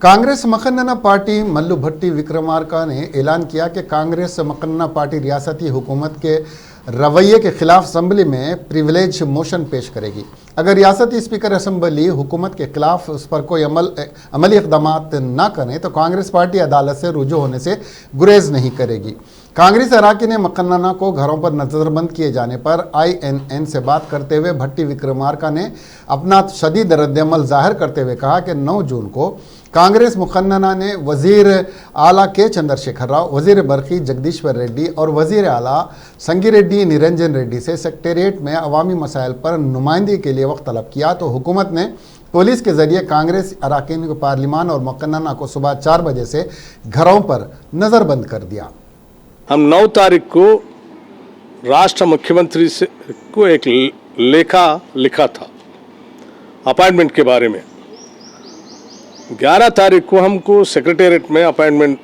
Congress मकन्ना party Mallu भट्टी विक्रमार्का ने ऐलान किया कि कांग्रेस मकन्ना पार्टी रियासती हुकूमत के रवैये के खिलाफ असम्बली में प्रिविलेज मोशन पेश करेगी। अगर रियासती स्पीकर असम्बली हुकूमत के खिलाफ उस पर कोई अमली इक़दाम न करें तो कांग्रेस पार्टी अदालत से रुजू होने से गुरेज नहीं करेगी। कांग्रेस अराकीन ने मकन्ना को घरों पर नज़रबंद किए जाने पर INN से बात करते हुए भट्टी विक्रमार्का ने अपना शदीद रद्दअमल जाहिर करते हुए कहा कि 9 जून को कांग्रेस मकन्ना ने वज़ीर आला के चंद्रशेखर राव, वज़ीर बरकी जगदीश्वर रेड्डी और वज़ीर आला संगिरेड्डी निरंजन रेड्डी से सेक्रेटेरिएट में अवामी मसाइल पर नुमाइंदगी के लिए वक्त तलब किया तो हुकूमत ने पुलिस के जरिए कांग्रेस अराकीन को पार्लिमान और मकन्ना को सुबह 4 बजे से घरों पर नज़रबंद कर दिया। हम 9 तारीख को राष्ट्र मुख्यमंत्री से को एक लेखा लिखा था अपॉइंटमेंट के बारे में। 11 तारीख को हमको सेक्रेटेरिएट में अपॉइंटमेंट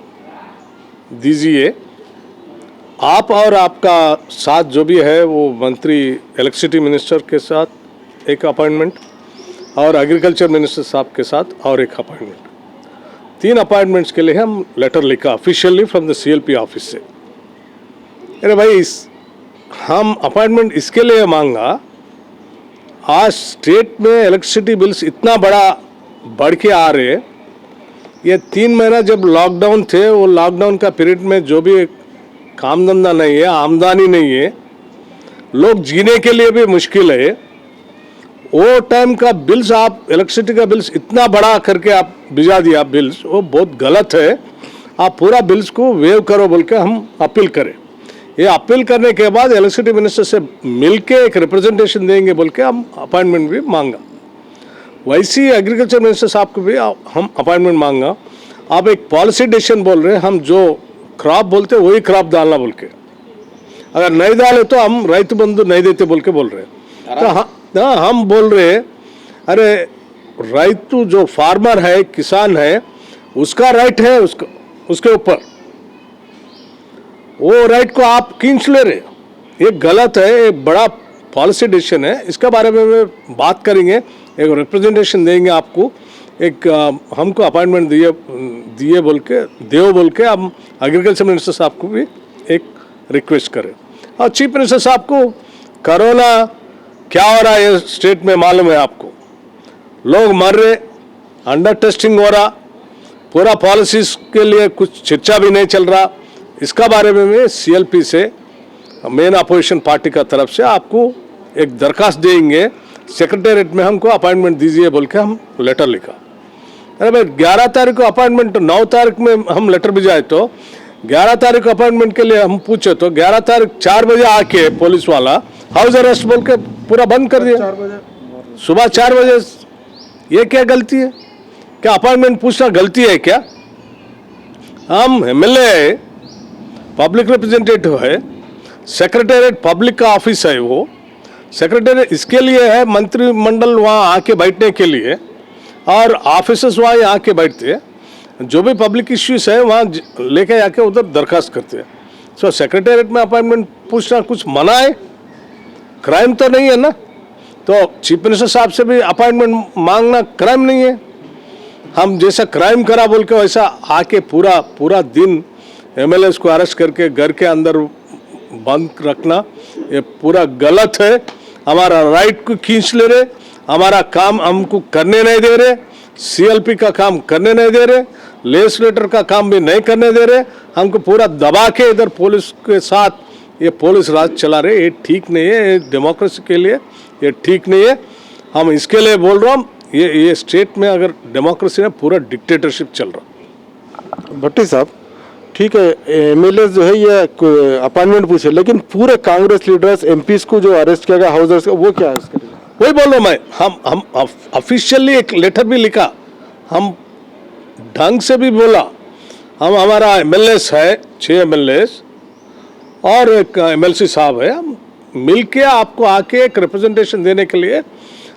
दीजिए। आप और आपका साथ जो भी है वो मंत्री इलेक्ट्रिसिटी मिनिस्टर के साथ एक अपॉइंटमेंट और एग्रीकल्चर मिनिस्टर साहब के साथ और एक अपॉइंटमेंट। 3 अपॉइंटमेंट्स के लिए हम लेटर लिखा officially from the CLP office से। अरे भाई हम अपॉइंटमेंट इसके लिए मांगा, आज स्टेट में इलेक्ट्रिसिटी बिल्स इतना बड़ा बढ़ के आ रहे। ये 3 महीना जब लॉकडाउन थे, वो लॉकडाउन का पीरियड में जो भी काम धंधा नहीं है, आमदनी नहीं है, लोग जीने के लिए भी मुश्किल है। वो टाइम का बिल्स आप इलेक्ट्रिसिटी का बिल्स इतना बड़ा करके आप भिजा दिया बिल्स, वो बहुत गलत है। आप पूरा बिल्स को वेव करो बोल के हम अपील करें। ये अपील करने के बाद इलेक्ट्रिसिटी मिनिस्टर से मिलके एक रिप्रेजेंटेशन देंगे बोल के हम अपॉइंटमेंट भी मांगा। वैसी एग्रीकल्चर मिनिस्टर साहब को भी हम अपॉइंटमेंट मांगा। आप एक पॉलिसी डिसीजन बोल रहे हैं, हम जो क्रॉप बोलते वही क्रॉप डालना बोल के, अगर नहीं डाले तो हम रैतु बंधु नहीं देते बोल के बोल रहे हैं। तो हम बोल रहे हैं अरे रैतु जो फार्मर है, किसान है, उसका राइट है, उसके ऊपर वो राइट को आप खींच ले रहे। ये गलत है, एक बड़ा पॉलिसी डिसीजन है। इसके बारे में बात करेंगे, एक रिप्रेजेंटेशन देंगे आपको। एक हमको अपॉइंटमेंट दिए बोल के हम एग्रीकल्चर मिनिस्टर साहब को भी एक रिक्वेस्ट करें। और चीफ मिनिस्टर साहब को कोरोना क्या हो रहा है स्टेट में मालूम है आपको, लोग मर रहे, अंडर टेस्टिंग हो रहा, पूरा पॉलिसीज के लिए कुछ चर्चा भी नहीं चल रहा। इसका बारे में CLP से मेन अपोजिशन पार्टी का तरफ से आपको एक दरखास्त देंगे, सेक्रेटेरिएट में हमको अपॉइंटमेंट दीजिए बोल के हम लेटर लिखा। अरे भाई 11 तारीख को अपॉइंटमेंट, 9 तारीख में हम लेटर भिजाए तो 11 तारीख को अपॉइंटमेंट के लिए हम पूछे तो 11 तारीख 4 बजे आके पुलिस वाला हाउस अरेस्ट बोल के पूरा बंद कर दिया सुबह 4 बजे। ये क्या गलती है? क्या अपॉइंटमेंट पूछना गलती है क्या? हम MLA है, पब्लिक रिप्रेजेंटेटिव है, सेक्रेटेरिएट पब्लिक का ऑफिस है। वो सेक्रेटेरिएट इसके लिए है, मंत्रिमंडल वहाँ आके बैठने के लिए और ऑफिसर्स वहाँ आके बैठते हैं। जो भी पब्लिक इश्यूज है वहाँ लेके आके उधर दरखास्त करते हैं। सो सेक्रेटेरिएट में अपॉइंटमेंट पूछना कुछ मना है? क्राइम तो नहीं है ना। तो चीफ मिनिस्टर साहब से भी अपॉइंटमेंट मांगना क्राइम नहीं है। हम जैसा क्राइम करा बोल के वैसा आके पूरा दिन MLAs को अरेस्ट करके घर के अंदर बंद रखना ये पूरा गलत है। हमारा राइट को खींच ले रहे, हमारा काम हमको करने नहीं दे रहे, CLP का काम करने नहीं दे रहे, लेजिस्लेटर का काम भी नहीं करने दे रहे, हमको पूरा दबा के इधर पुलिस के साथ ये पुलिस राज चला रहे। ये ठीक नहीं है, ये डेमोक्रेसी के लिए ये ठीक नहीं है। हम इसके लिए बोल रहा हूँ, ये स्टेट में अगर डेमोक्रेसी में पूरा डिक्टेटरशिप चल रहा। भट्टी साहब ठीक है, MLA जो है ये अपॉइंटमेंट पूछे, लेकिन पूरे कांग्रेस लीडर्स MPs को जो अरेस्ट किया गया हाउस अरेस्ट, वो क्या है उसके लिए? वही बोल रहा हूँ मैं। हम ऑफिशियली एक लेटर भी लिखा, हम ढंग से भी बोला। हम हमारा MLAs है, 6 MLAs और एक MLC साहब है, हम मिलके आपको आके एक रिप्रेजेंटेशन देने के लिए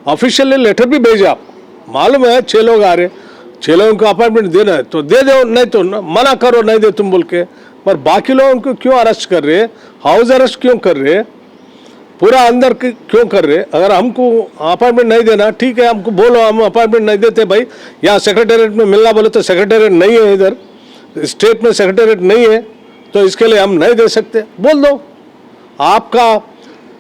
ऑफिशियली लेटर भी भेजा। आपको मालूम है 6 लोग आ रहे, 6 लोगों को अपॉइंटमेंट देना है तो दे दो, नहीं तो मना करो, नहीं दे तुम बोल के। पर बाकी लोगों को क्यों अरेस्ट कर रहे, हाउस अरेस्ट क्यों कर रहे? पूरा अंदर क्यों कर रहे? अगर हमको अपॉइंटमेंट नहीं देना, ठीक है, हमको बोलो, हम अपॉइंटमेंट नहीं देते भाई। यहाँ सेक्रेटेरिएट में मिलना बोले तो सेक्रेटेरिएट नहीं है, इधर स्टेट में सेक्रेटेरिएट नहीं है, तो इसके लिए हम नहीं दे सकते, बोल दो। आपका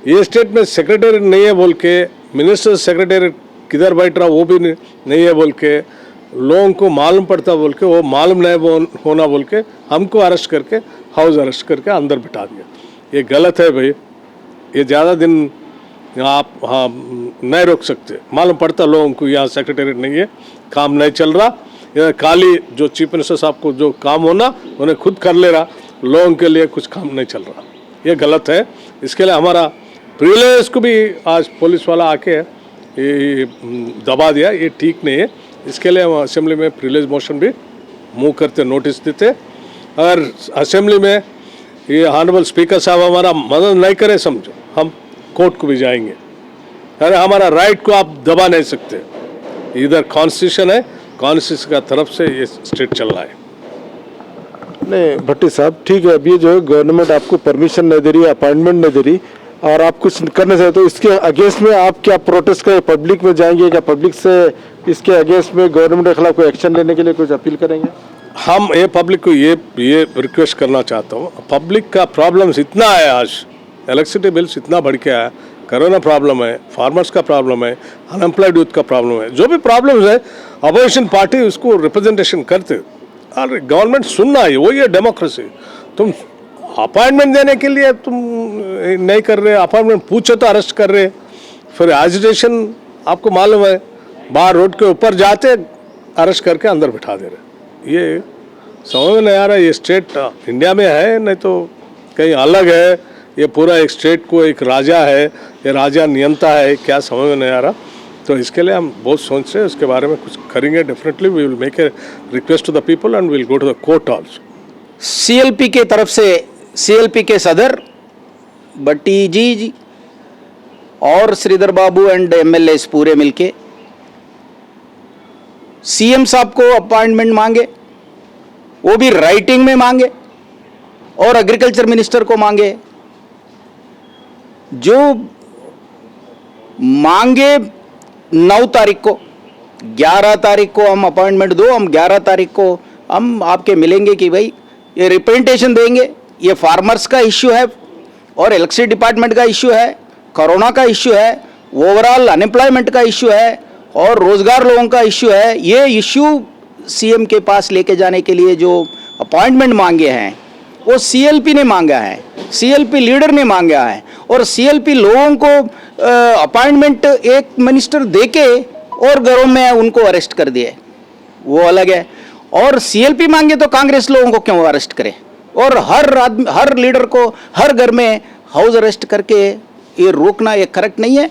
ये स्टेट में सेक्रेटेरिएट नहीं है बोल के, मिनिस्टर सेक्रेटेरिएट किधर बैठ रहा वो भी नहीं है बोल के, लोगों को मालूम पड़ता बोल के, वो मालूम नहीं होना बोल के हमको अरेस्ट करके, हाउस अरेस्ट करके अंदर बिठा दिया। ये गलत है भाई, ये ज़्यादा दिन आप हाँ नहीं रोक सकते। मालूम पड़ता लोगों को यहाँ सेक्रेटेरिएट नहीं है, काम नहीं चल रहा, ये खाली जो चीफ मिनिस्टर साहब को जो काम होना उन्हें खुद कर ले रहा, लोगों के लिए कुछ काम नहीं चल रहा। ये गलत है। इसके लिए हमारा प्रिविलेज को भी आज पुलिस वाला आके ये दबा दिया, ये ठीक नहीं है। इसके लिए हम असेंबली में प्रिविलेज मोशन भी मूव करते, नोटिस देते। अगर असेंबली में ये ऑनरेबल स्पीकर साहब हमारा मदद नहीं करे, समझो हम कोर्ट को भी जाएंगे। अरे हमारा राइट को आप दबा नहीं सकते, इधर कॉन्स्टिट्यूशन है, कॉन्स्टिट्यूशन का तरफ से ये स्टेट चल रहा है। नहीं भट्टी साहब, ठीक है, अभी जो है गवर्नमेंट आपको परमिशन नहीं दे रही, अपॉइंटमेंट नहीं दे रही और आप कुछ करने से, तो इसके अगेंस्ट में आप क्या प्रोटेस्ट करें? पब्लिक में जाएंगे क्या? पब्लिक से इसके अगेंस्ट में गवर्नमेंट के खिलाफ कोई एक्शन लेने के लिए कुछ अपील करेंगे? हम ये पब्लिक को ये रिक्वेस्ट करना चाहता हूँ, पब्लिक का प्रॉब्लम्स इतना है, आज इलेक्ट्रिसिटी बिल्स इतना बढ़ के आया, कोरोना प्रॉब्लम है, फार्मर्स का प्रॉब्लम है, अनएम्प्लॉयड यूथ का प्रॉब्लम है, जो भी प्रॉब्लम्स है अपोजिशन पार्टी उसको रिप्रेजेंटेशन करते और गवर्नमेंट सुनना है, वही है डेमोक्रेसी। तुम अपॉइंटमेंट देने के लिए तुम नहीं कर रहे, अपॉइंटमेंट पूछो तो अरेस्ट कर रहे, फिर एजिटेशन आपको मालूम है, बाहर रोड के ऊपर जाते अरेस्ट करके अंदर बिठा दे रहे। ये समझ में नहीं आ रहा, ये स्टेट इंडिया में है नहीं तो कहीं अलग है। ये पूरा एक स्टेट को एक राजा है, ये राजा नियंता है, क्या समझ में नहीं आ रहा। तो इसके लिए हम बहुत सोच रहे हैं, उसके बारे में कुछ करेंगे। Definitely we will make a request to the people and will go to the court also. CLP के तरफ से सीएलपी के सदर भट्टी जी और श्रीधर बाबू एंड एमएलए पूरे मिलके सीएम साहब को अपॉइंटमेंट मांगे, वो भी राइटिंग में मांगे, और एग्रीकल्चर मिनिस्टर को मांगे। जो मांगे 9 तारीख को, 11 तारीख को हम अपॉइंटमेंट दो, हम 11 तारीख को हम आपके मिलेंगे कि भाई ये रिप्रेजेंटेशन देंगे। ये फार्मर्स का इश्यू है और इलेक्ट्रिसिटी डिपार्टमेंट का इश्यू है, कोरोना का इश्यू है, ओवरऑल अनएम्प्लॉयमेंट का इश्यू है और रोजगार लोगों का इश्यू है। ये इश्यू सीएम के पास लेके जाने के लिए जो अपॉइंटमेंट मांगे हैं वो सीएलपी ने मांगा है, सीएलपी लीडर ने मांगा है, और सीएलपी लोगों को अपॉइंटमेंट एक मिनिस्टर देके और घरों में उनको अरेस्ट कर दिए, वो अलग है। और सीएलपी मांगे तो कांग्रेस लोगों को क्यों अरेस्ट करे, और हर लीडर को हर घर में हाउस अरेस्ट करके ये रोकना ये करेक्ट नहीं है।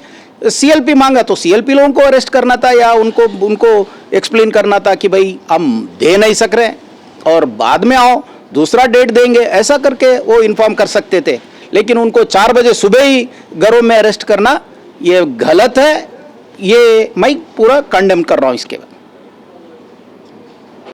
सीएलपी मांगा तो सीएलपी लोगों को अरेस्ट करना था या उनको एक्सप्लेन करना था कि भाई हम दे नहीं सक रहे और बाद में आओ दूसरा डेट देंगे, ऐसा करके वो इन्फॉर्म कर सकते थे। लेकिन उनको 4 बजे सुबह ही घरों में अरेस्ट करना ये गलत है, ये मैं पूरा कंडेम कर रहा हूँ इसके बाद।